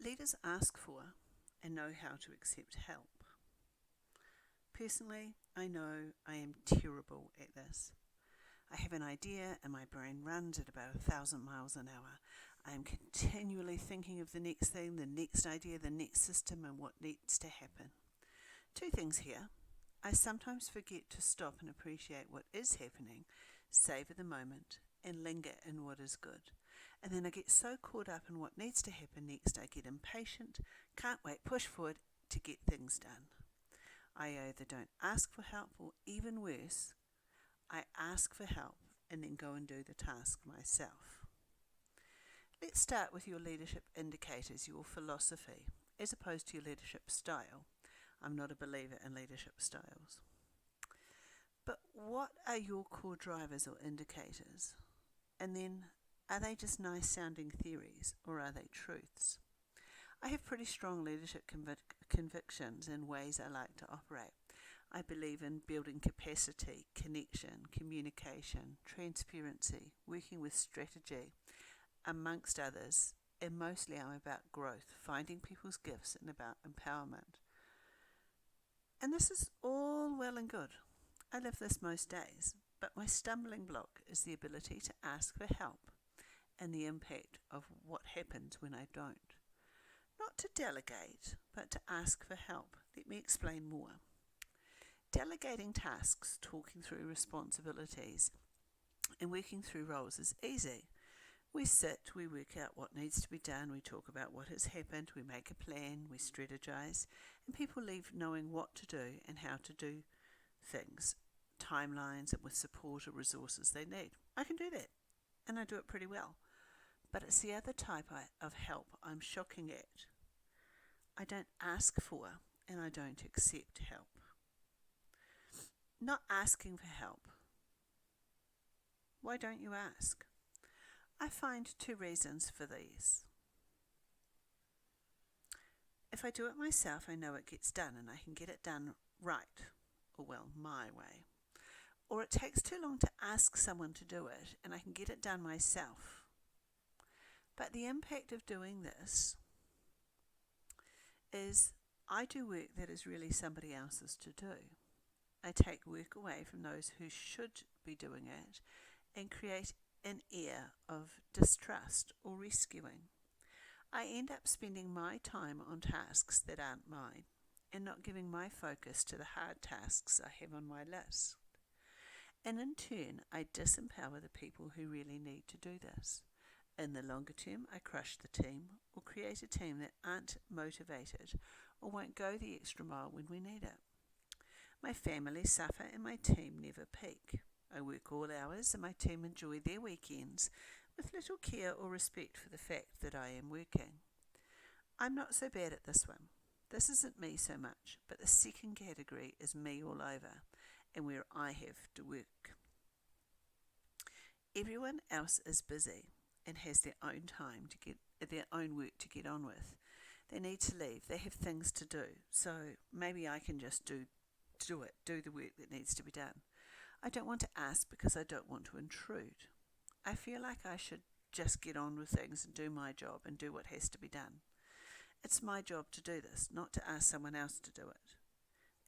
Leaders ask for and know how to accept help. Personally, I know I am terrible at this. I have an idea and my brain runs at about 1,000 miles an hour. I am continually thinking of the next thing, the next idea, the next system, and what needs to happen. Two things here. I sometimes forget to stop and appreciate what is happening, savor the moment, and linger in what is good. And then I get so caught up in what needs to happen next, I get impatient, can't wait, push forward to get things done. I either don't ask for help or even worse, I ask for help and then go and do the task myself. Let's start with your leadership indicators, your philosophy, as opposed to your leadership style. I'm not a believer in leadership styles. But what are your core drivers or indicators? And then, are they just nice sounding theories or are they truths? I have pretty strong leadership convictions and ways I like to operate. I believe in building capacity, connection, communication, transparency, working with strategy, amongst others, and mostly I'm about growth, finding people's gifts and about empowerment. And this is all well and good. I live this most days, but my stumbling block is the ability to ask for help and the impact of what happens when I don't. Not to delegate, but to ask for help. Let me explain more. Delegating tasks, talking through responsibilities, and working through roles is easy. We sit, we work out what needs to be done, we talk about what has happened, we make a plan, we strategize, and people leave knowing what to do and how to do things, timelines, and with support or resources they need. I can do that, and I do it pretty well. But it's the other type of help I'm shocking at. I don't ask for and I don't accept help. Not asking for help. Why don't you ask? I find two reasons for these. If I do it myself, I know it gets done and I can get it done right, or well, my way. Or it takes too long to ask someone to do it and I can get it done myself. But the impact of doing this is I do work that is really somebody else's to do. I take work away from those who should be doing it and create an air of distrust or rescuing. I end up spending my time on tasks that aren't mine and not giving my focus to the hard tasks I have on my list. And in turn, I disempower the people who really need to do this. In the longer term, I crush the team or create a team that aren't motivated or won't go the extra mile when we need it. My family suffer and my team never peak. I work all hours and my team enjoy their weekends with little care or respect for the fact that I am working. I'm not so bad at this one. This isn't me so much, but the second category is me all over and where I have to work. Everyone else is busy and has their own time to get their own work to get on with. They need to leave. They have things to do. So maybe I can just do the work that needs to be done. I don't want to ask because I don't want to intrude. I feel like I should just get on with things and do my job and do what has to be done. It's my job to do this, not to ask someone else to do it.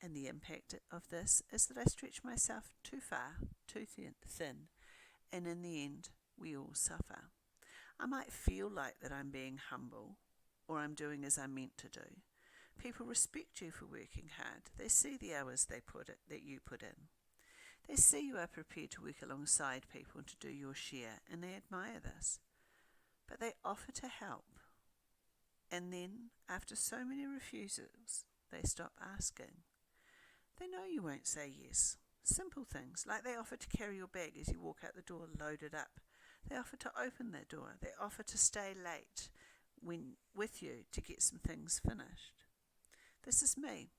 And the impact of this is that I stretch myself too far, too thin, and in the end, we all suffer. I might feel like that I'm being humble or I'm doing as I'm meant to do. People respect you for working hard. They see the hours that you put in. They see you are prepared to work alongside people to do your share and they admire this. But they offer to help. And then, after so many refusals, they stop asking. They know you won't say yes. Simple things, like they offer to carry your bag as you walk out the door loaded up. They offer to open their door. They offer to stay late with you to get some things finished. This is me.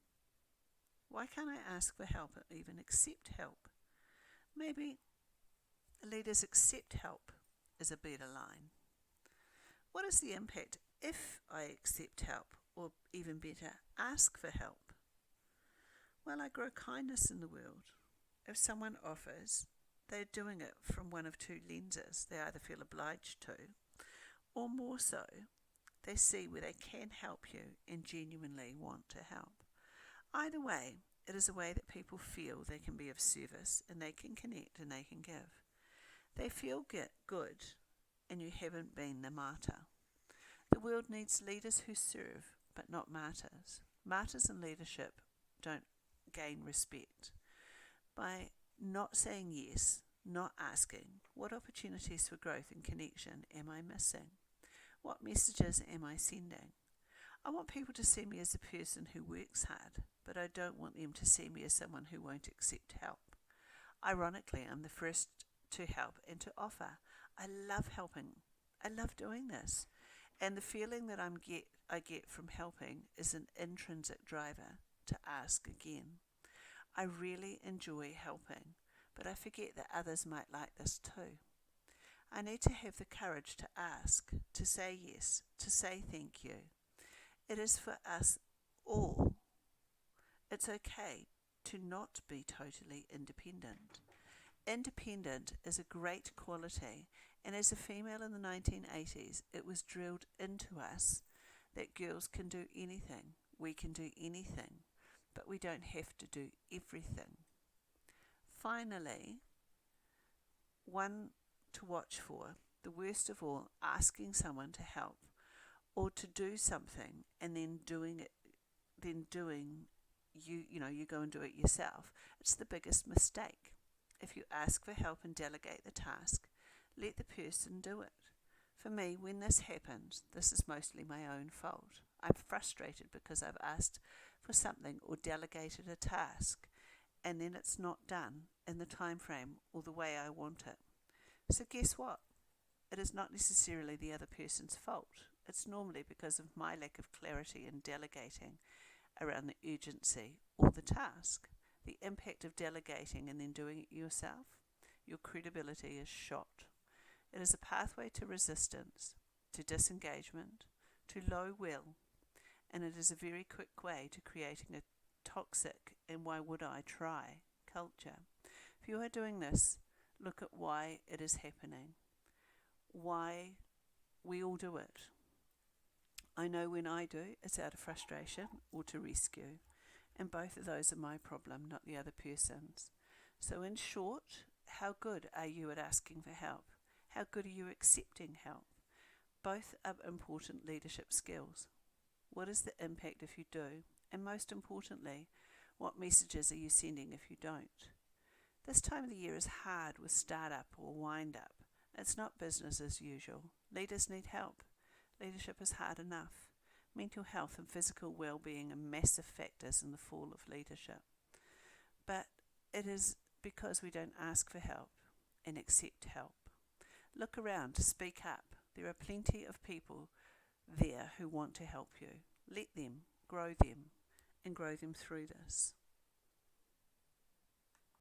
Why can't I ask for help or even accept help? Maybe leaders accept help is a better line. What is the impact if I accept help, or even better, ask for help? Well, I grow kindness in the world. If someone offers, they're doing it from one of two lenses. They either feel obliged to, or more so, They see where they can help you and genuinely want to help. Either way, it is a way that people feel they can be of service and they can connect and they can give. They feel good and you haven't been the martyr. The world needs leaders who serve, but not martyrs. Martyrs in leadership don't gain respect. By not saying yes, not asking, what opportunities for growth and connection am I missing? What messages am I sending? I want people to see me as a person who works hard, but I don't want them to see me as someone who won't accept help. Ironically, I'm the first to help and to offer. I love helping. I love doing this. And the feeling that I get from helping is an intrinsic driver to ask again. I really enjoy helping, but I forget that others might like this too. I need to have the courage to ask, to say yes, to say thank you. It is for us all. It's okay to not be totally independent. Independent is a great quality, and as a female in the 1980s, it was drilled into us that girls can do anything, we can do anything, but we don't have to do everything. Finally, one to watch for, the worst of all, asking someone to help or to do something and then you go and do it yourself. It's the biggest mistake. If you ask for help and delegate the task, let the person do it. For me, when this happens, this is mostly my own fault. I'm frustrated because I've asked for something or delegated a task and then it's not done in the time frame or the way I want it. So guess what? It is not necessarily the other person's fault. It's normally because of my lack of clarity in delegating around the urgency or the task. The impact of delegating and then doing it yourself, your credibility is shot. It is a pathway to resistance, to disengagement, to low will, and it is a very quick way to creating a toxic and why would I try culture. If you are doing this, look at why it is happening, why we all do it. I know when I do, it's out of frustration or to rescue. And both of those are my problem, not the other person's. So in short, how good are you at asking for help? How good are you accepting help? Both are important leadership skills. What is the impact if you do? And most importantly, what messages are you sending if you don't? This time of the year is hard with start-up or wind-up. It's not business as usual. Leaders need help. Leadership is hard enough. Mental health and physical well-being are massive factors in the fall of leadership. But it is because we don't ask for help and accept help. Look around, speak up. There are plenty of people there who want to help you. Let them, and grow them through this.